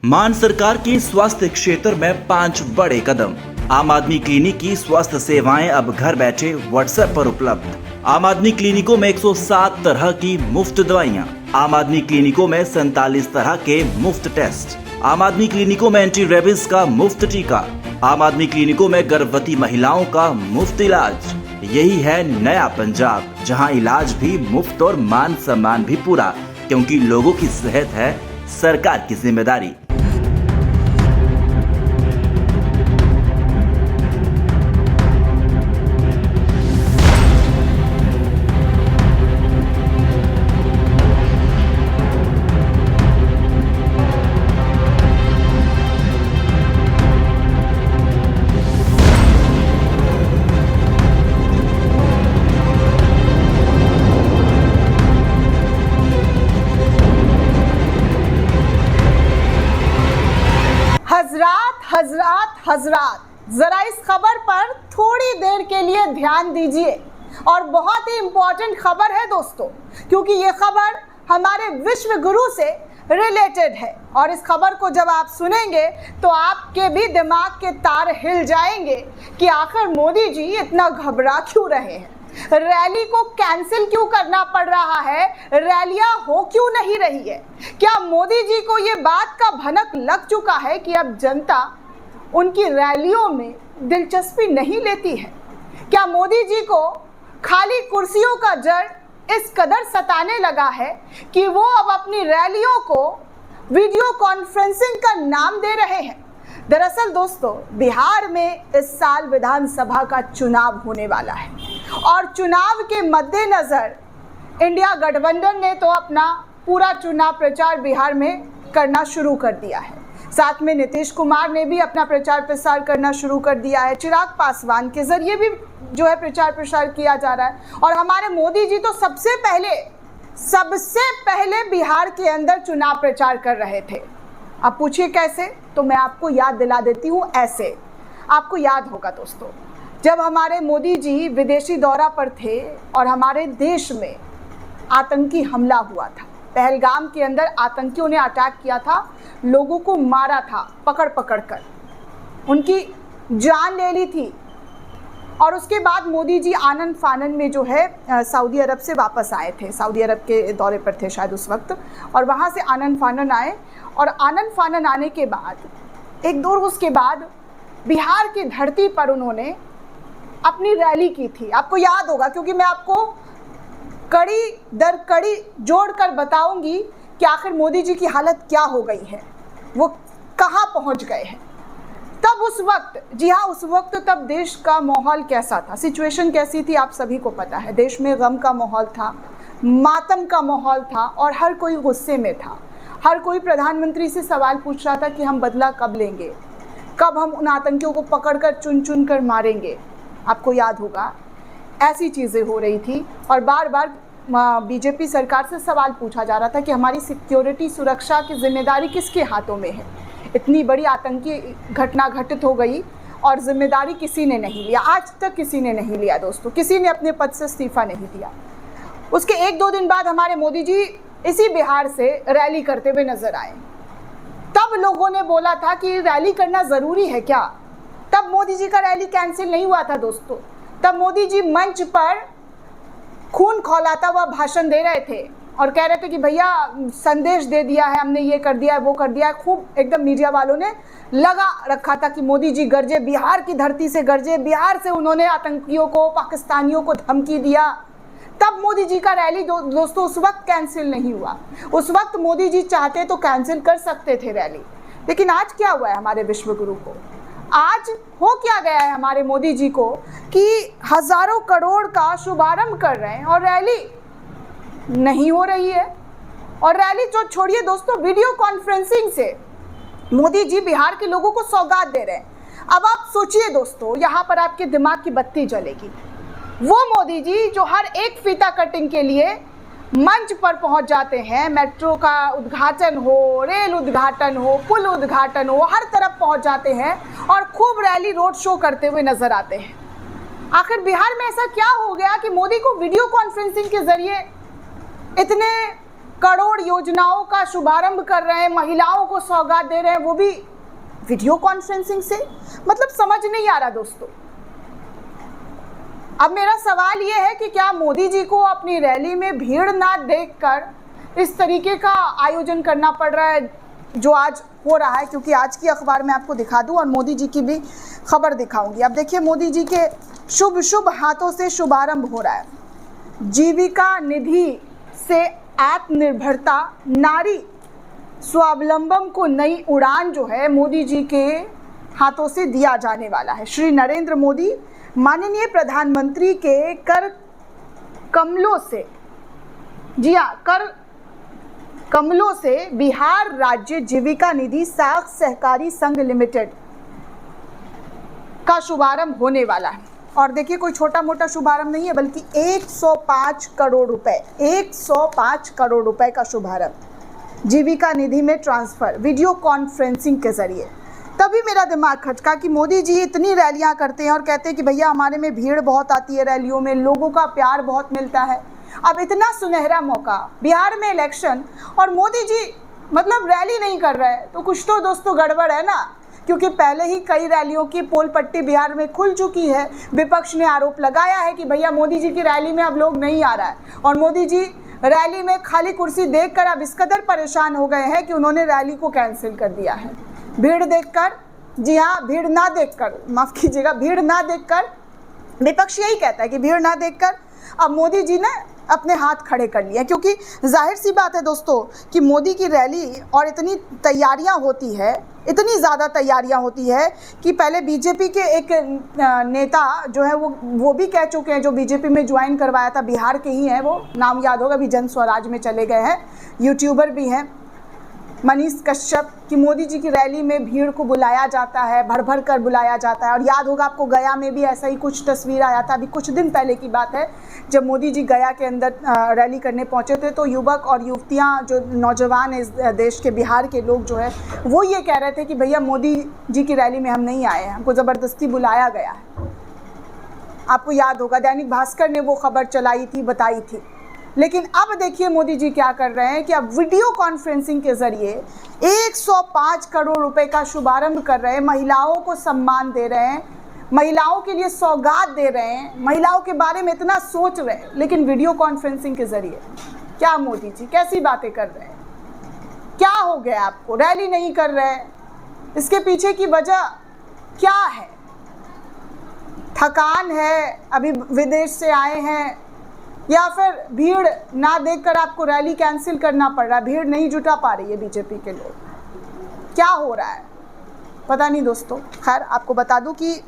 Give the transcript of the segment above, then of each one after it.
मान सरकार की स्वास्थ्य क्षेत्र में 5 बड़े कदम। आम आदमी क्लिनिक की स्वास्थ्य सेवाएं अब घर बैठे व्हाट्सएप पर उपलब्ध। आम आदमी क्लिनिकों में 107 तरह की मुफ्त दवाइयां। आम आदमी क्लिनिकों में 47 तरह के मुफ्त टेस्ट। आम आदमी क्लिनिकों में एंटी रेबीज का मुफ्त टीका। आम आदमी क्लिनिकों में गर्भवती महिलाओं का मुफ्त इलाज। यही है नया पंजाब, जहां इलाज भी मुफ्त और मान सम्मान भी पूरा, क्योंकि लोगों की सेहत है सरकार की जिम्मेदारी। हजरात, जरा इस खबर पर थोड़ी देर के लिए ध्यान दीजिए। और बहुत ही इंपॉर्टेंट खबर है दोस्तों, क्योंकि ये खबर हमारे विश्व गुरु से रिलेटेड है। और इस खबर को जब आप सुनेंगे तो आपके भी दिमाग के तार हिल जाएंगे कि आखिर मोदी जी इतना घबरा क्यों रहे हैं, रैली को कैंसिल क्यों करना पड़ रहा है, रैलियां हो क्यों नहीं रही है। क्या मोदी जी को ये बात का भनक लग चुका है कि अब जनता उनकी रैलियों में दिलचस्पी नहीं लेती है? क्या मोदी जी को खाली कुर्सियों का जड़ इस कदर सताने लगा है कि वो अब अपनी रैलियों को वीडियो कॉन्फ्रेंसिंग का नाम दे रहे हैं? दरअसल दोस्तों, बिहार में इस साल विधानसभा का चुनाव होने वाला है और चुनाव के मद्देनजर इंडिया गठबंधन ने तो अपना पूरा चुनाव प्रचार बिहार में करना शुरू कर दिया है। साथ में नीतीश कुमार ने भी अपना प्रचार प्रसार करना शुरू कर दिया है। चिराग पासवान के जरिए भी जो है प्रचार प्रसार किया जा रहा है। और हमारे मोदी जी तो सबसे पहले बिहार के अंदर चुनाव प्रचार कर रहे थे। अब पूछिए कैसे, तो मैं आपको याद दिला देती हूँ। ऐसे आपको याद होगा दोस्तों, जब हमारे मोदी जी विदेशी दौरा पर थे और हमारे देश में आतंकी हमला हुआ था, पहलगाम के अंदर आतंकियों ने अटैक किया था, लोगों को मारा था पकड़ कर, उनकी जान ले ली थी। और उसके बाद मोदी जी आनन फानन में जो है सऊदी अरब से वापस आए थे, सऊदी अरब के दौरे पर थे शायद उस वक्त, और वहाँ से आनन फानन आए। और आनन फानन आने के बाद एक दो रोज़ के बाद बिहार की धरती पर उन्होंने अपनी रैली की थी। आपको याद होगा, क्योंकि मैं आपको कड़ी दर कड़ी जोड़कर बताऊंगी कि आखिर मोदी जी की हालत क्या हो गई है, वो कहाँ पहुँच गए हैं। तब उस वक्त, जी हाँ, उस वक्त तब देश का माहौल कैसा था, सिचुएशन कैसी थी, आप सभी को पता है। देश में गम का माहौल था, मातम का माहौल था और हर कोई गुस्से में था। हर कोई प्रधानमंत्री से सवाल पूछ रहा था कि हम बदला कब लेंगे, कब हम उन आतंकियों को पकड़कर चुन चुन कर मारेंगे। आपको याद होगा, ऐसी चीज़ें हो रही थी। और बार बार बीजेपी सरकार से सवाल पूछा जा रहा था कि हमारी सिक्योरिटी, सुरक्षा की जिम्मेदारी किसके हाथों में है। इतनी बड़ी आतंकी घटना घटित हो गई और जिम्मेदारी किसी ने नहीं लिया, आज तक किसी ने नहीं लिया दोस्तों, किसी ने अपने पद से इस्तीफा नहीं दिया। उसके 1-2 दिन बाद हमारे मोदी जी इसी बिहार से रैली करते हुए नजर आए। तब लोगों ने बोला था कि रैली करना ज़रूरी है क्या? तब मोदी जी का रैली कैंसिल नहीं हुआ था दोस्तों। तब मोदी जी मंच पर खून खौलाता हुआ भाषण दे रहे थे और कह रहे थे कि भैया संदेश दे दिया है, हमने ये कर दिया है, वो कर दिया है। खूब एकदम मीडिया वालों ने लगा रखा था कि मोदी जी गरजे, बिहार की धरती से गरजे, बिहार से उन्होंने आतंकियों को, पाकिस्तानियों को धमकी दिया। तब मोदी जी का रैली दोस्तों उस वक्त कैंसिल नहीं हुआ। उस वक्त मोदी जी चाहते तो कैंसिल कर सकते थे रैली। लेकिन आज क्या हुआ है हमारे विश्व गुरु को? आज हो क्या गया है हमारे मोदी जी को कि हजारों करोड़ का शुभारंभ कर रहे हैं और रैली नहीं हो रही है। और रैली जो छोड़िए दोस्तों, वीडियो कॉन्फ्रेंसिंग से मोदी जी बिहार के लोगों को सौगात दे रहे हैं। अब आप सोचिए दोस्तों, यहाँ पर आपके दिमाग की बत्ती जलेगी। वो मोदी जी जो हर एक फीता कटिंग के लिए मंच पर पहुंच जाते हैं, मेट्रो का उद्घाटन हो, रेल उद्घाटन हो, पुल उद्घाटन हो, हर तरफ पहुंच जाते हैं और खूब रैली, रोड शो करते हुए नजर आते हैं। आखिर बिहार में ऐसा क्या हो गया कि मोदी को वीडियो कॉन्फ्रेंसिंग के जरिए इतने करोड़ योजनाओं का शुभारंभ कर रहे हैं, महिलाओं को सौगात दे रहे हैं, वो भी वीडियो कॉन्फ्रेंसिंग से। मतलब समझ नहीं आ रहा दोस्तों। अब मेरा सवाल ये है कि क्या मोदी जी को अपनी रैली में भीड़ ना देखकर इस तरीके का आयोजन करना पड़ रहा है जो आज हो रहा है? क्योंकि आज की अखबार में आपको दिखा दूं और मोदी जी की भी खबर दिखाऊंगी। अब देखिए, मोदी जी के शुभ शुभ हाथों से शुभारंभ हो रहा है। जीविका निधि से आत्मनिर्भरता, नारी स्वावलंबन को नई उड़ान जो है मोदी जी के हाथों से दिया जाने वाला है। श्री नरेंद्र मोदी माननीय प्रधानमंत्री के कर कमलों से, जी हाँ, कर कमलों से बिहार राज्य जीविका निधि साख सहकारी संघ लिमिटेड का शुभारंभ होने वाला है। और देखिए, कोई छोटा मोटा शुभारंभ नहीं है, बल्कि 105 करोड़ रुपए, 105 करोड़ रुपए का शुभारंभ जीविका निधि में ट्रांसफर वीडियो कॉन्फ्रेंसिंग के जरिए। तभी मेरा दिमाग खटका कि मोदी जी इतनी रैलियां करते हैं और कहते हैं कि भैया हमारे में भीड़ बहुत आती है रैलियों में, लोगों का प्यार बहुत मिलता है। अब इतना सुनहरा मौका, बिहार में इलेक्शन, और मोदी जी मतलब रैली नहीं कर रहे हैं, तो कुछ तो दोस्तों गड़बड़ है ना। क्योंकि पहले ही कई रैलियों की पोल पट्टी बिहार में खुल चुकी है। विपक्ष ने आरोप लगाया है कि भैया मोदी जी की रैली में अब लोग नहीं आ रहा है, और मोदी जी रैली में खाली कुर्सी देखकर अब इस कदर परेशान हो गए हैं कि उन्होंने रैली को कैंसिल कर दिया है। भीड़ देखकर, जी हाँ, भीड़ ना देखकर, माफ कीजिएगा, भीड़ ना देखकर, विपक्ष यही कहता है कि भीड़ ना देखकर अब मोदी जी ने अपने हाथ खड़े कर लिए। क्योंकि जाहिर सी बात है दोस्तों कि मोदी की रैली और इतनी तैयारियां होती है, इतनी ज़्यादा तैयारियां होती है कि पहले बीजेपी के एक नेता जो है वो भी कह चुके हैं, जो बीजेपी में ज्वाइन करवाया था, बिहार के ही हैं, वो नाम याद होगा, अभी जन स्वराज में चले गए हैं, यूट्यूबर भी हैं, मनीष कश्यप, कि मोदी जी की रैली में भीड़ को बुलाया जाता है, भर भर कर बुलाया जाता है। और याद होगा आपको, गया में भी ऐसा ही कुछ तस्वीर आया था, अभी कुछ दिन पहले की बात है, जब मोदी जी गया के अंदर रैली करने पहुंचे थे, तो युवक और युवतियां, जो नौजवान इस देश के, बिहार के लोग जो है, वो ये कह रहे थे कि भैया मोदी जी की रैली में हम नहीं आए हैं, हमको ज़बरदस्ती बुलाया गया है। आपको याद होगा, दैनिक भास्कर ने वो खबर चलाई थी, बताई थी। लेकिन अब देखिए मोदी जी क्या कर रहे हैं कि अब वीडियो कॉन्फ्रेंसिंग के जरिए 105 करोड़ रुपए का शुभारंभ कर रहे हैं, महिलाओं को सम्मान दे रहे हैं, महिलाओं के लिए सौगात दे रहे हैं, महिलाओं के बारे में इतना सोच रहे हैं, लेकिन वीडियो कॉन्फ्रेंसिंग के जरिए। क्या मोदी जी कैसी बातें कर रहे हैं? क्या हो गया आपको? रैली नहीं कर रहे हैं, इसके पीछे की वजह क्या है? थकान है, अभी विदेश से आए हैं, या फिर भीड़ ना देखकर आपको रैली कैंसिल करना पड़ रहा है, भीड़ नहीं जुटा पा रही है बीजेपी के लोग? क्या हो रहा है पता नहीं दोस्तों। खैर, आपको बता दूं कि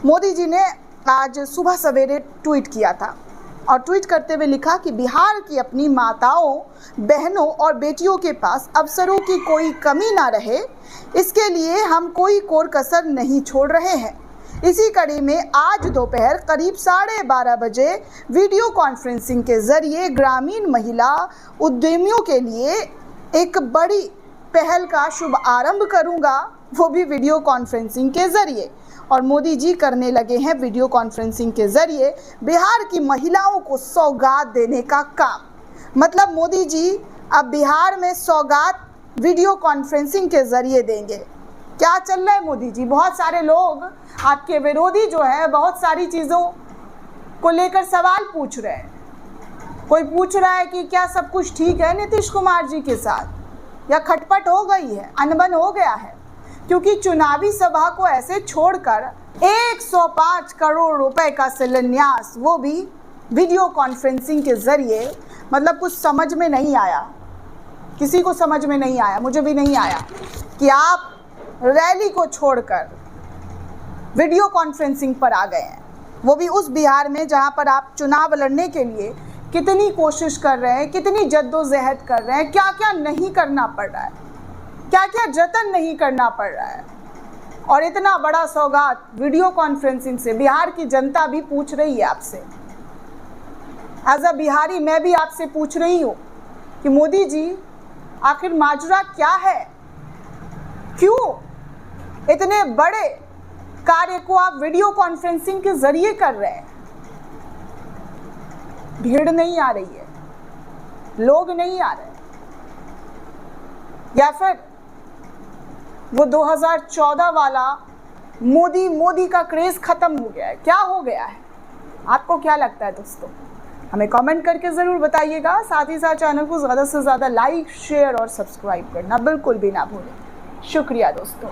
मोदी जी ने आज सुबह सवेरे ट्वीट किया था, और ट्वीट करते हुए लिखा कि बिहार की अपनी माताओं, बहनों और बेटियों के पास अवसरों की कोई कमी ना रहे, इसके लिए हम कोई कोर कसर नहीं छोड़ रहे हैं। इसी कड़ी में आज दोपहर करीब 12:30 बजे वीडियो कॉन्फ्रेंसिंग के जरिए ग्रामीण महिला उद्यमियों के लिए एक बड़ी पहल का शुभ आरंभ करूंगा, वो भी वीडियो कॉन्फ्रेंसिंग के जरिए। और मोदी जी करने लगे हैं वीडियो कॉन्फ्रेंसिंग के जरिए बिहार की महिलाओं को सौगात देने का काम। मतलब मोदी जी अब बिहार में सौगात वीडियो कॉन्फ्रेंसिंग के जरिए देंगे। क्या चल रहा है मोदी जी? बहुत सारे लोग, आपके विरोधी जो है, बहुत सारी चीज़ों को लेकर सवाल पूछ रहे हैं। कोई पूछ रहा है कि क्या सब कुछ ठीक है नीतीश कुमार जी के साथ, या खटपट हो गई है, अनबन हो गया है? क्योंकि चुनावी सभा को ऐसे छोड़कर 105 करोड़ रुपए का शिलान्यास, वो भी वीडियो कॉन्फ्रेंसिंग के जरिए, मतलब कुछ समझ में नहीं आया, किसी को समझ में नहीं आया, मुझे भी नहीं आया कि आप रैली को छोड़कर वीडियो कॉन्फ्रेंसिंग पर आ गए हैं, वो भी उस बिहार में जहां पर आप चुनाव लड़ने के लिए कितनी कोशिश कर रहे हैं, कितनी जद्दोजहद कर रहे हैं, क्या क्या नहीं करना पड़ रहा है, क्या क्या जतन नहीं करना पड़ रहा है। और इतना बड़ा सौगात वीडियो कॉन्फ्रेंसिंग से बिहार की जनता भी पूछ रही है आपसे। एज अ बिहारी मैं भी आपसे पूछ रही हूँ कि मोदी जी आखिर माजरा क्या है? क्यों इतने बड़े कार्य को आप वीडियो कॉन्फ्रेंसिंग के जरिए कर रहे हैं? भीड़ नहीं आ रही है, लोग नहीं आ रहे, या फिर वो 2014 वाला मोदी का क्रेज खत्म हो गया है? क्या हो गया है? आपको क्या लगता है दोस्तों? हमें कमेंट करके ज़रूर बताइएगा। साथ ही साथ चैनल को ज़्यादा से ज़्यादा लाइक, शेयर और सब्सक्राइब करना बिल्कुल भी ना भूलें। शुक्रिया दोस्तों।